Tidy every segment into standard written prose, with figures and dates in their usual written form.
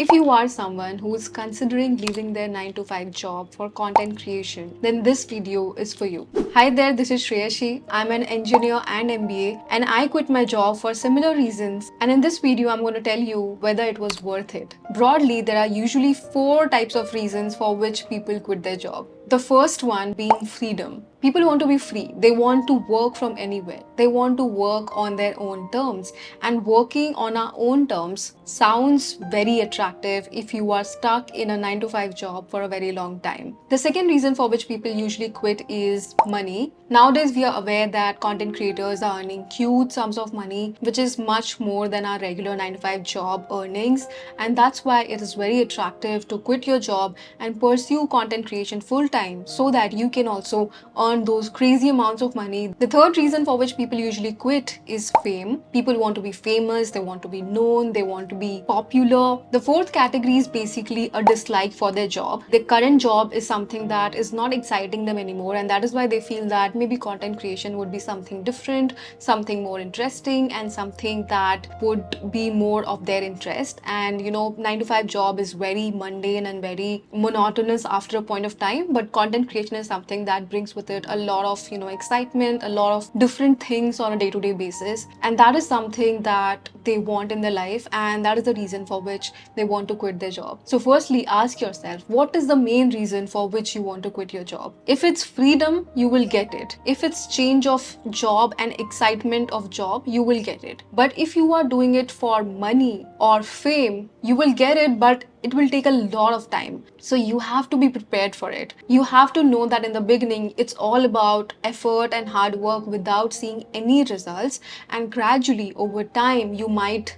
If you are someone who is considering leaving their 9 to 5 job for content creation, then this video is for you. Hi there, this is Shreyashi. I'm an engineer and MBA, and I quit my job for similar reasons. And in this video, I'm going to tell you whether it was worth it. Broadly, there are usually 4 types of reasons for which people quit their job. The first one being freedom. People want to be free. They want to work from anywhere. They want to work on their own terms. And working on our own terms sounds very attractive if you are stuck in a 9 to 5 job for a very long time. The second reason for which people usually quit is money. Nowadays, we are aware that content creators are earning huge sums of money, which is much more than our regular 9 to 5 job earnings. And that's why it is very attractive to quit your job and pursue content creation full time so that you can also earn those crazy amounts of money. The third reason for which people usually quit is fame. People want to be famous, they want to be known, they want to be popular. The fourth category is basically a dislike for their job. Their current job is something that is not exciting them anymore, and that is why they feel that maybe content creation would be something different, something more interesting, and something that would be more of their interest. And 9 to 5 job is very mundane and very monotonous after a point of time, but content creation is something that brings with it a lot of excitement, a lot of different things on a day-to-day basis, and that is something that they want in their life, and that is the reason for which they want to quit their job. So firstly, ask yourself, what is the main reason for which you want to quit your job? If it's freedom, you will get it. If it's change of job and excitement of job, you will get it. But if you are doing it for money or fame, you will get it, but it will take a lot of time. So you have to be prepared for it. You have to know that in the beginning, it's all about effort and hard work without seeing any results. And gradually over time, you might,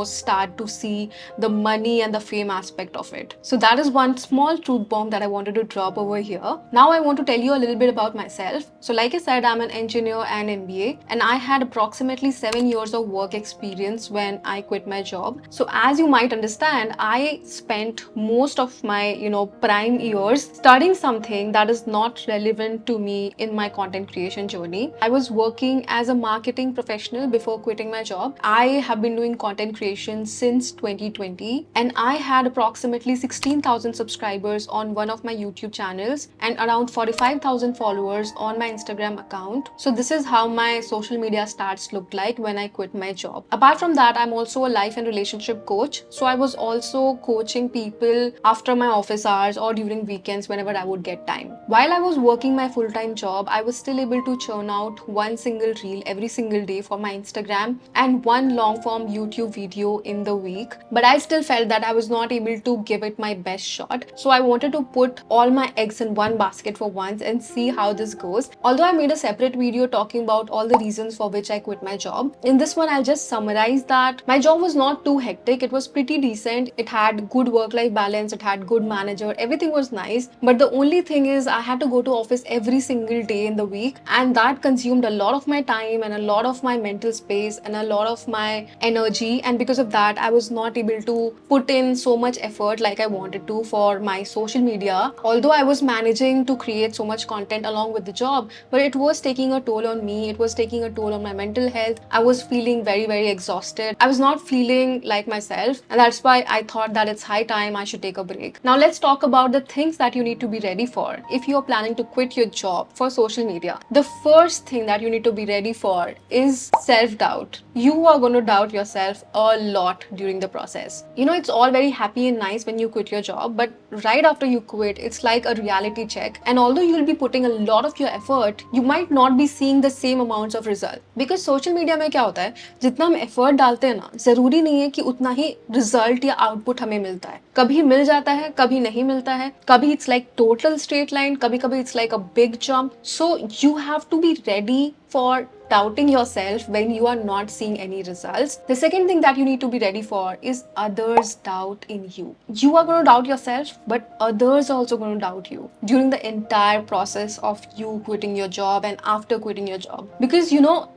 start to see the money and the fame aspect of it. So that is one small truth bomb that I wanted to drop over here. Now I want to tell you a little bit about myself. So like I said, I'm an engineer and MBA, and I had approximately 7 years of work experience when I quit my job. So as you might understand, I spent most of my prime years studying something that is not relevant to me in my content creation journey. I was working as a marketing professional before quitting my job. I have been doing content creation since 2020, and I had approximately 16,000 subscribers on one of my YouTube channels and around 45,000 followers on my Instagram account. So this is how my social media stats looked like when I quit my job. Apart from that, I'm also a life and relationship coach. So I was also coaching people after my office hours or during weekends whenever I would get time. While I was working my full-time job, I was still able to churn out one single reel every single day for my Instagram and one long-form YouTube video in the week. But I still felt that I was not able to give it my best shot. So I wanted to put all my eggs in one basket for once and see how this goes. Although I made a separate video talking about all the reasons for which I quit my job, in this one I'll just summarize that my job was not too hectic. It was pretty decent. It had good work-life balance, it had good manager, everything was nice. But the only thing is I had to go to office every single day in the week, and that consumed a lot of my time and a lot of my mental space and a lot of my energy. And because of that, I was not able to put in so much effort like I wanted to for my social media. Although I was managing to create so much content along with the job, but it was taking a toll on me. It was taking a toll on my mental health. I was feeling very, very exhausted. I was not feeling like myself, and that's why I thought that it's high time I should take a break. Now let's talk about the things that you need to be ready for if you're planning to quit your job for social media. The first thing that you need to be ready for is self-doubt. You are going to doubt yourself a lot during the process. It's all very happy and nice when you quit your job, but right after you quit, it's like a reality check. And although you'll be putting a lot of your effort, you might not be seeing the same amounts of result. Because social media में क्या होता है, जितना हम effort डालते हैं ना, जरूरी नहीं है कि उतना ही result या output हमें मिलता है. कभी मिल जाता है, कभी नहीं मिलता है. कभी it's like total straight line, कभी कभी it's like a big jump. So you have to be ready for doubting yourself when you are not seeing any results. The second thing that you need to be ready for is others' doubt in you. You are going to doubt yourself, but others are also going to doubt you during the entire process of you quitting your job and after quitting your job. Because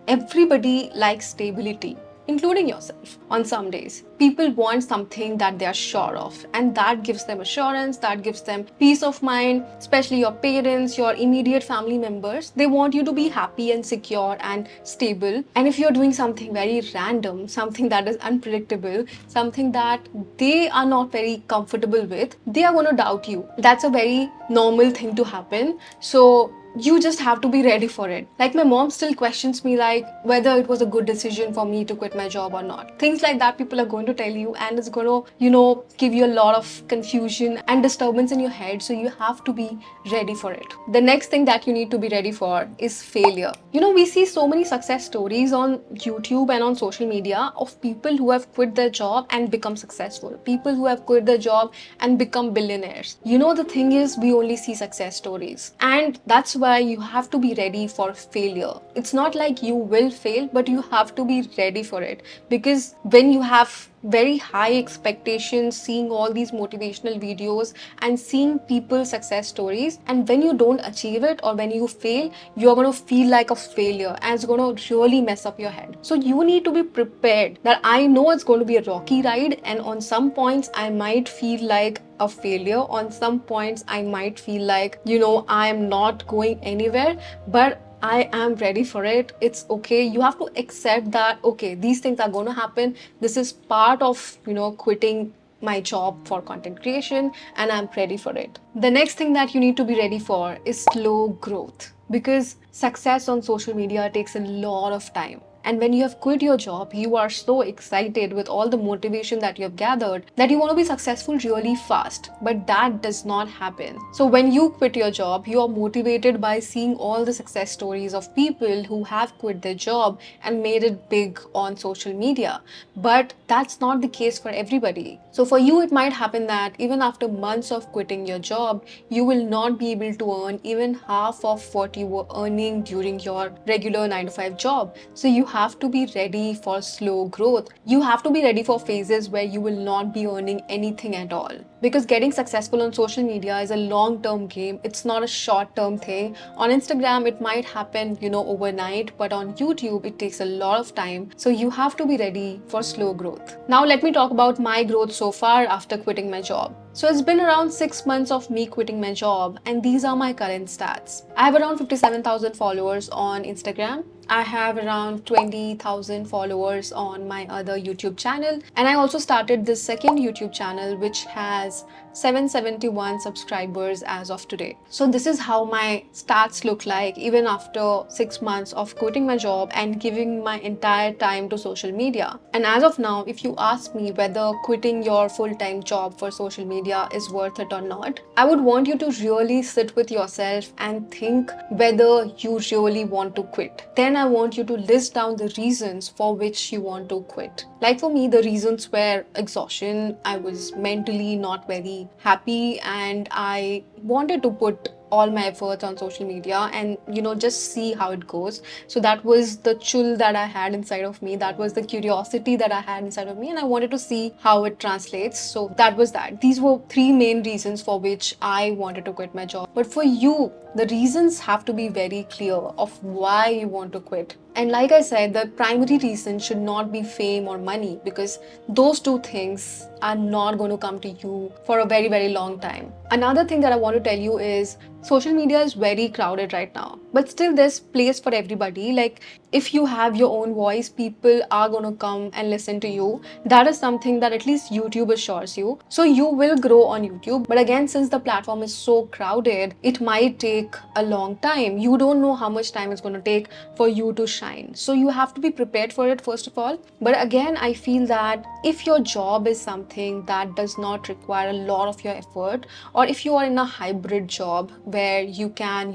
everybody likes stability. including yourself. On some days, people want something that they are sure of, and that gives them assurance, that gives them peace of mind, especially your parents, your immediate family members. They want you to be happy and secure and stable. And if you're doing something very random, something that is unpredictable, something that they are not very comfortable with, they are going to doubt you. That's a very normal thing to happen. So you just have to be ready for it. Like, my mom still questions me, like, whether it was a good decision for me to quit my job or not. Things like that people are going to tell you, and it's going to, give you a lot of confusion and disturbance in your head. So you have to be ready for it. The next thing that you need to be ready for is failure. We see so many success stories on YouTube and on social media of people who have quit their job and become successful, people who have quit their job and become billionaires. The thing is, we only see success stories, and that's why you have to be ready for failure. It's not like you will fail, but you have to be ready for it, because when you have very high expectations, seeing all these motivational videos and seeing people's success stories, and when you don't achieve it or when you fail, you're going to feel like a failure, and it's going to really mess up your head. So you need to be prepared that I know it's going to be a rocky ride, and on some points I might feel like a failure. On some points I might feel like, I am not going anywhere, but I am ready for it. It's okay. You have to accept that, okay, these things are going to happen. This is part of, quitting my job for content creation, and I'm ready for it. The next thing that you need to be ready for is slow growth, because success on social media takes a lot of time. And when you have quit your job, you are so excited with all the motivation that you have gathered that you want to be successful really fast. But that does not happen. So when you quit your job, you are motivated by seeing all the success stories of people who have quit their job and made it big on social media. But that's not the case for everybody. So for you, it might happen that even after months of quitting your job, you will not be able to earn even half of what you were earning during your regular 9 to 5 job. So you have to be ready for slow growth. You have to be ready for phases where you will not be earning anything at all. Because getting successful on social media is a long-term game. It's not a short-term thing. On Instagram, it might happen, overnight, but on YouTube, it takes a lot of time. So you have to be ready for slow growth. Now, let me talk about my growth so far after quitting my job. So it's been around 6 months of me quitting my job, and these are my current stats. I have around 57,000 followers on Instagram. I have around 20,000 followers on my other YouTube channel. And I also started this second YouTube channel, which has 771 subscribers as of today. So this is how my stats look like even after 6 months of quitting my job and giving my entire time to social media. And as of now, if you ask me whether quitting your full-time job for social media is worth it or not, I would want you to really sit with yourself and think whether you really want to quit. Then I want you to list down the reasons for which you want to quit. Like for me, the reasons were exhaustion. I was mentally not very happy, and I wanted to put all my efforts on social media and just see how it goes. So that was the chill that I had inside of me, that was the curiosity that I had inside of me, and I wanted to see how it translates. So that was that. These were three main reasons for which I wanted to quit my job. But for you, the reasons have to be very clear of why you want to quit. And like I said, the primary reason should not be fame or money, because those two things are not going to come to you for a very, very long time. Another thing that I want to tell you is social media is very crowded right now, but still there's place for everybody. Like, if you have your own voice, people are going to come and listen to you. That is something that at least YouTube assures you. So you will grow on YouTube. But again, since the platform is so crowded, it might take a long time. You don't know how much time it's going to take for you to shine. So you have to be prepared for it, first of all. But again, I feel that if your job is something that does not require a lot of your effort, or if you are in a hybrid job where you can,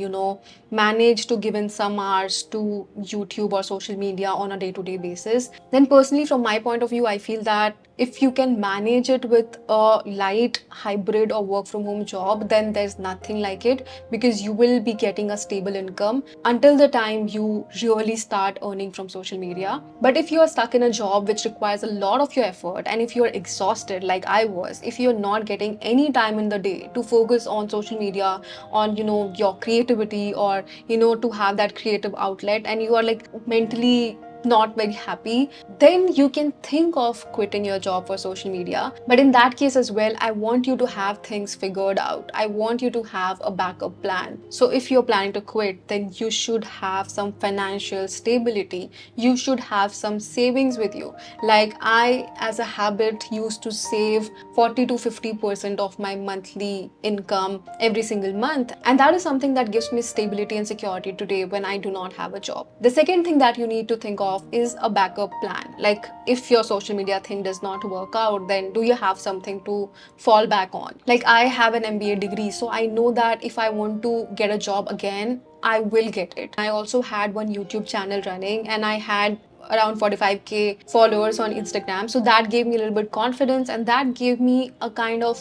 manage to give in some hours to YouTube or social media on a day-to-day basis, then personally, from my point of view, I feel that if you can manage it with a light hybrid or work from home job, then there's nothing like it, because you will be getting a stable income until the time you really start earning from social media. But if you are stuck in a job which requires a lot of your effort, and if you're exhausted like I was, if you're not getting any time in the day to focus on social media, on your creativity, or to have that creative outlet, and you are like mentally not very happy, then you can think of quitting your job for social media. But in that case as well, I want you to have things figured out. I want you to have a backup plan. So if you're planning to quit, then you should have some financial stability. You should have some savings with you. Like I, as a habit, used to save 40 to 50% of my monthly income every single month. And that is something that gives me stability and security today when I do not have a job. The second thing that you need to think of is a backup plan. Like if your social media thing does not work out, then do you have something to fall back on? Like I have an MBA degree, so I know that if I want to get a job again, I will get it. I also had one YouTube channel running, and I had around 45k followers on Instagram. So that gave me a little bit confidence, and that gave me a kind of,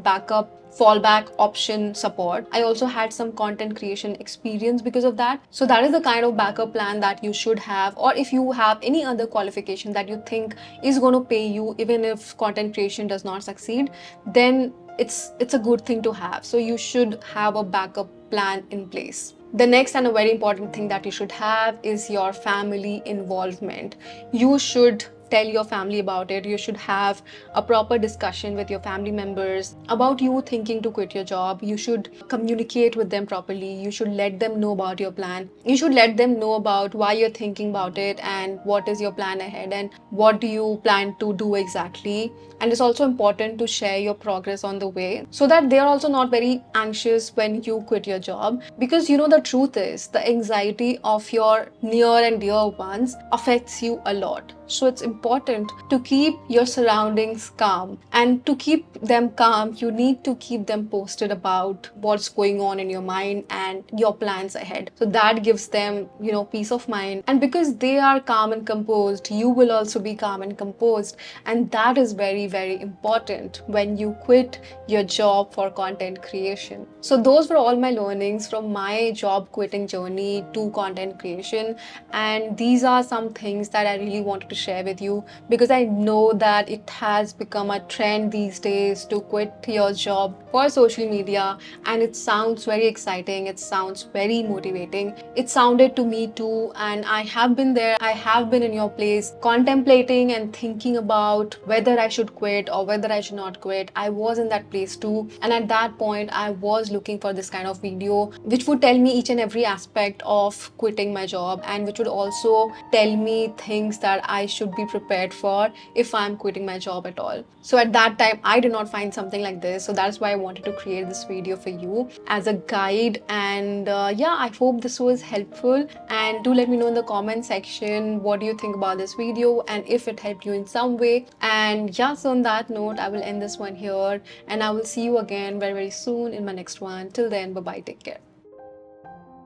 backup fallback option support. I also had some content creation experience because of that. So that is the kind of backup plan that you should have. Or if you have any other qualification that you think is going to pay you even if content creation does not succeed, then it's a good thing to have. So you should have a backup plan in place. The next and a very important thing that you should have is your family involvement. You should tell your family about it. You should have a proper discussion with your family members about you thinking to quit your job. You should communicate with them properly. You should let them know about your plan. You should let them know about why you're thinking about it and what is your plan ahead and what do you plan to do exactly. And it's also important to share your progress on the way so that they are also not very anxious when you quit your job. Because the truth is, the anxiety of your near and dear ones affects you a lot. So it's important to keep your surroundings calm. And to keep them calm, you need to keep them posted about what's going on in your mind and your plans ahead. So that gives them, peace of mind. And because they are calm and composed, you will also be calm and composed. And that is very, very important when you quit your job for content creation. So those were all my learnings from my job quitting journey to content creation. And these are some things that I really wanted to share with you, because I know that it has become a trend these days to quit your job for social media, and it sounds very exciting, it sounds very motivating. It sounded to me too, and I have been there. I have been in your place contemplating and thinking about whether I should quit or whether I should not quit. I was in that place too, and at that point I was looking for this kind of video which would tell me each and every aspect of quitting my job, and which would also tell me things that I should be prepared for if I'm quitting my job at all. So at that time I did not find something like this, so that's why I wanted to create this video for you as a guide. And yeah, I hope this was helpful, and do let me know in the comment section what do you think about this video and if it helped you in some way. And yeah, so on that note, I will end this one here, and I will see you again very, very soon in my next one. Till then, bye bye, take care.